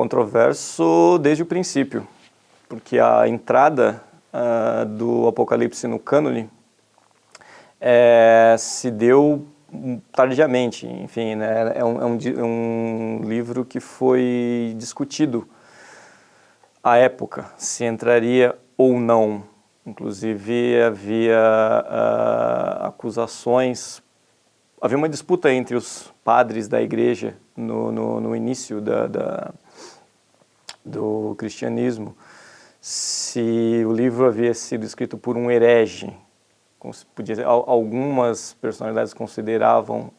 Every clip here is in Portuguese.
controverso desde o princípio, porque a entrada do Apocalipse no cânone se deu tardiamente, enfim, né? É um livro que foi discutido à época, se entraria ou não. Inclusive havia acusações, havia uma disputa entre os padres da igreja no início do cristianismo, se o livro havia sido escrito por um herege. Algumas personalidades consideravam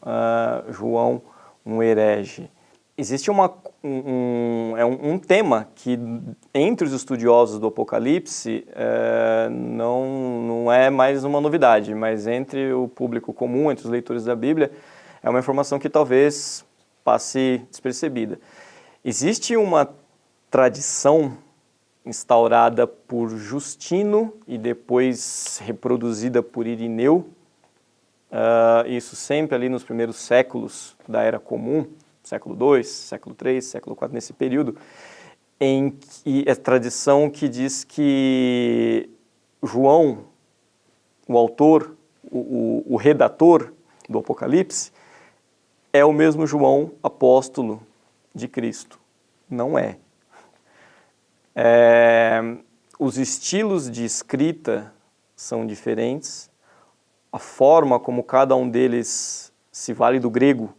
João um herege. Existe um tema que, entre os estudiosos do Apocalipse, não é mais uma novidade, mas entre o público comum, entre os leitores da Bíblia, é uma informação que talvez passe despercebida. Existe uma tradição instaurada por Justino e depois reproduzida por Irineu, isso sempre ali nos primeiros séculos da Era Comum, século II, século III, século IV, nesse período, em que é tradição que diz que João, o autor, o redator do Apocalipse, é o mesmo João, apóstolo de Cristo. Não é. Os estilos de escrita são diferentes, a forma como cada um deles se vale do grego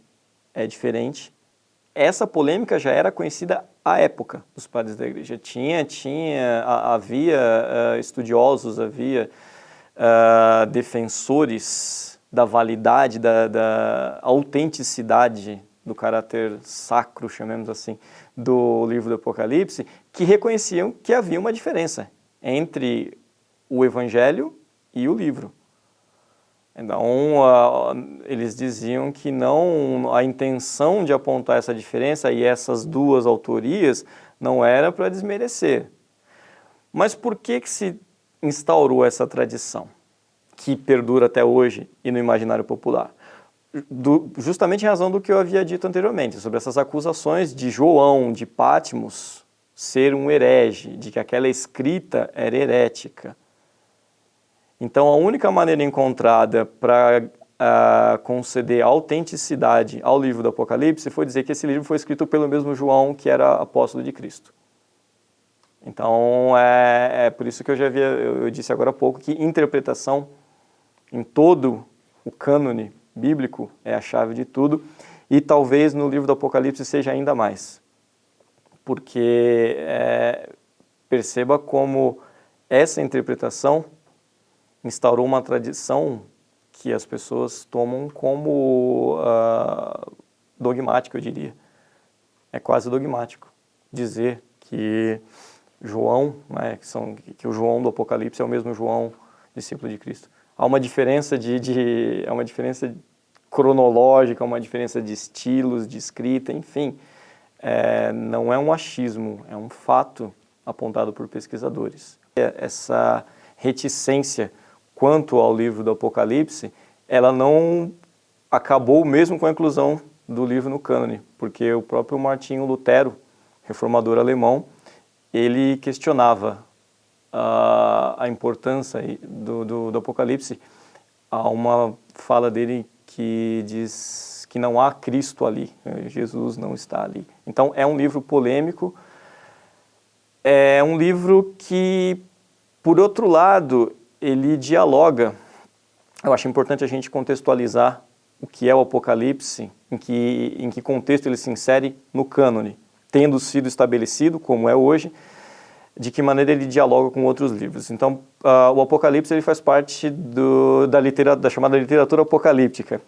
é diferente. Essa polêmica já era conhecida à época dos padres da igreja. Havia estudiosos, havia defensores da validade, da autenticidade do caráter sacro, chamemos assim, do livro do Apocalipse, que reconheciam que havia uma diferença entre o Evangelho e o livro. Então, eles diziam que não, a intenção de apontar essa diferença e essas duas autorias não era para desmerecer. Mas por que se instaurou essa tradição, que perdura até hoje e no imaginário popular? Justamente em razão do que eu havia dito anteriormente, sobre essas acusações de João, de Patmos, ser um herege, de que aquela escrita era herética. Então, a única maneira encontrada para conceder autenticidade ao livro do Apocalipse foi dizer que esse livro foi escrito pelo mesmo João, que era apóstolo de Cristo. Então, é por isso que eu disse agora há pouco que interpretação em todo o cânone bíblico é a chave de tudo, e talvez no livro do Apocalipse seja ainda mais. Porque perceba como essa interpretação instaurou uma tradição que as pessoas tomam como dogmática, eu diria. É quase dogmático dizer que João, né, que o João do Apocalipse é o mesmo João, discípulo de Cristo. Há uma diferença há uma diferença cronológica, uma diferença de estilos, de escrita, enfim. Não é um achismo, é um fato apontado por pesquisadores. Essa reticência quanto ao livro do Apocalipse, ela não acabou mesmo com a inclusão do livro no cânone, porque o próprio Martinho Lutero, reformador alemão, ele questionava a importância do Apocalipse. Há uma fala dele que diz que não há Cristo ali, Jesus não está ali. Então é um livro polêmico, é um livro que, por outro lado, ele dialoga. Eu acho importante a gente contextualizar o que é o Apocalipse, em que contexto ele se insere no cânone, tendo sido estabelecido, como é hoje, de que maneira ele dialoga com outros livros. Então, o Apocalipse ele faz parte da chamada literatura apocalíptica.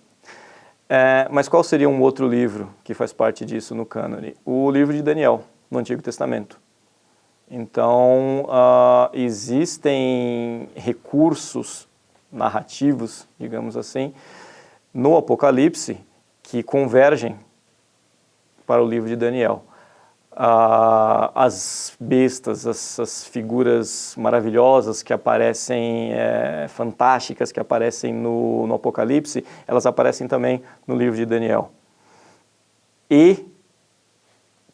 Mas qual seria um outro livro que faz parte disso no cânone? O livro de Daniel, no Antigo Testamento. Então, existem recursos narrativos, digamos assim, no Apocalipse que convergem para o livro de Daniel. As bestas, essas figuras maravilhosas que aparecem, fantásticas, que aparecem no Apocalipse, elas aparecem também no livro de Daniel. E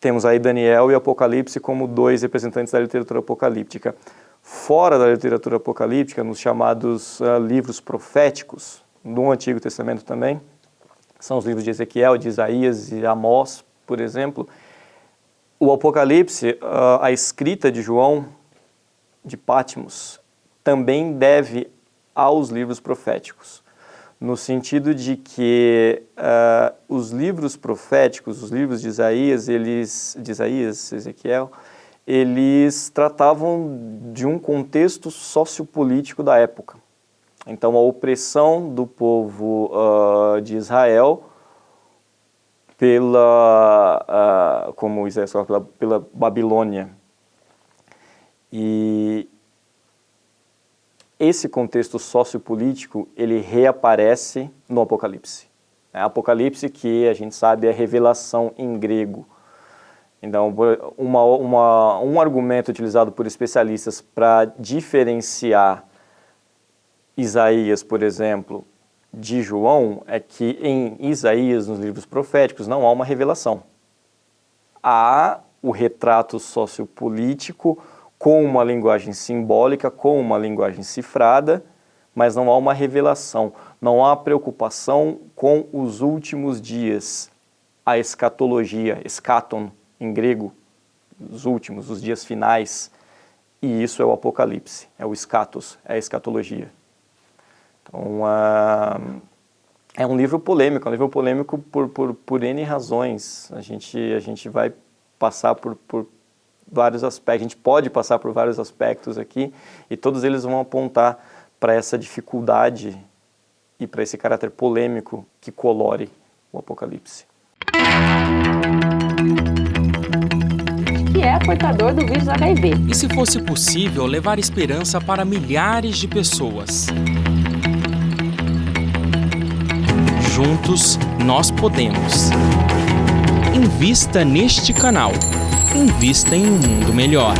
temos aí Daniel e Apocalipse como dois representantes da literatura apocalíptica. Fora da literatura apocalíptica, nos chamados livros proféticos, do Antigo Testamento também, são os livros de Ezequiel, de Isaías e Amós, por exemplo. O Apocalipse, a escrita de João, de Patmos, também deve aos livros proféticos, no sentido de que os livros proféticos, os livros de Isaías, Ezequiel, eles tratavam de um contexto sociopolítico da época. Então, a opressão do povo de Israel como Isaías fala, pela Babilônia. E esse contexto sociopolítico, ele reaparece no Apocalipse. Apocalipse, que a gente sabe é revelação em grego. Então, um argumento utilizado por especialistas para diferenciar Isaías, por exemplo, de João, é que em Isaías, nos livros proféticos, não há uma revelação. Há o retrato sociopolítico com uma linguagem simbólica, com uma linguagem cifrada, mas não há uma revelação, não há preocupação com os últimos dias, a escatologia, eschaton em grego, os últimos, os dias finais, e isso é o Apocalipse, é o eschatos, é a escatologia. Então, é um livro polêmico por N razões. A gente vai passar por vários aspectos, a gente pode passar por vários aspectos aqui, e todos eles vão apontar para essa dificuldade e para esse caráter polêmico que colore o Apocalipse. Que é portador do vírus HIV. E se fosse possível levar esperança para milhares de pessoas? Juntos, nós podemos. Invista neste canal. Invista em um mundo melhor.